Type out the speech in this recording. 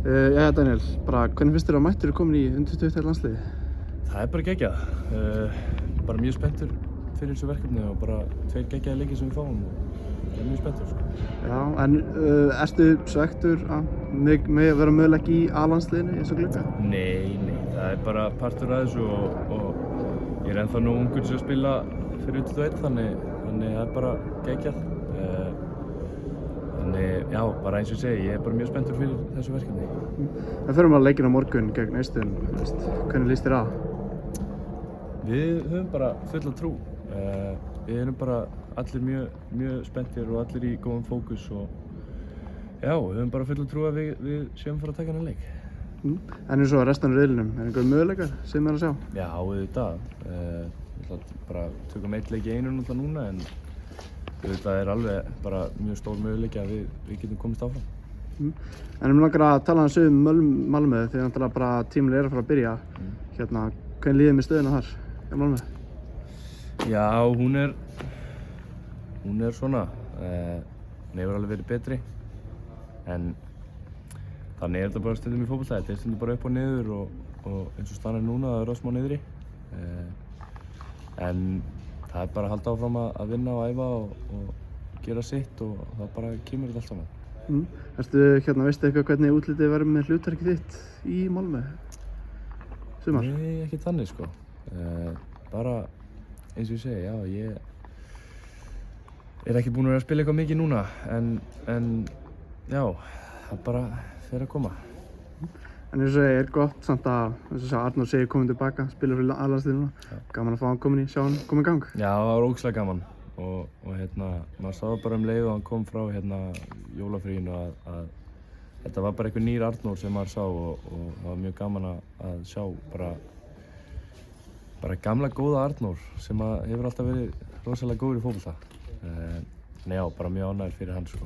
Jæja Daniel, hvernig finnst þér að mættur komin í U21 landsliði? Það bara geggjað. Bara mjög spenntur fyrir þessu verkefni og bara tveir geggjaði leikir sem við fáum og ég mjög spenntur sko. Já, en ertu svekktur að vera möguleik í A-landsliðinu í þessu glugga? Nei, það bara partur af þessu og ég ennþá nú ungur til að spila fyrir U21 þannig það bara geggjað. Þannig, já, bara eins og ég segi, ég bara mjög spenntur fyrir þessu verkefni. Það fyrir að leikinn á morgun gegn Eistun, hvernig líst þér á? Við höfum bara fulla trú. Við erum bara allir mjög spenntir og allir í góðum fókus og já, við höfum bara fulla trú að við séum að fara að taka þennan leik. En eins og restan af riðlinum, einhverjum möguleikar sem er að sjá? Já, auðvitað. Við bara tökum eitt leik í einu náttúrulega núna en auðvitað er alveg bara mjög stór möguleiki að við getum komist áfram. En langar að tala Malmö þegar náttúrulega bara tíminn að fara að byrja. Hvernig líður með stöðuna þar hjá Malmö? Já, hún er svona. Hún hefur alveg verið betri. En þannig þetta bara stundum í fótbolta. Þetta stundum bara upp og niður og eins og staðan núna, það smá niðri. En það bara að halda áfram að vinna og æfa og gera sitt og það bara kemur þetta allt saman. Veistu eitthvað hvernig útlitið verður með hlutverkið þitt í Malmö? Sumar? Nei, ekki þannig sko. Bara eins og ég segi, já, ég er ekki búinn að vera að spila eitthvað mikið núna en já, það bara fer að koma. En eins og ég gott samt að Arnór segir komin tilbaka, spila fyrir A-landsliðið núna. Gaman að fá hann sjá hann koma í gang. Já, það var ógeðslega gaman og maður sá bara leið og hann kom frá jólafríinu að þetta var bara einhver nýr Arnór sem maður sá og það var mjög gaman að sjá bara gamla góða Arnór sem hefur alltaf verið rosalega góður í fótbolta. Já, bara mjög ánægður fyrir hann sko.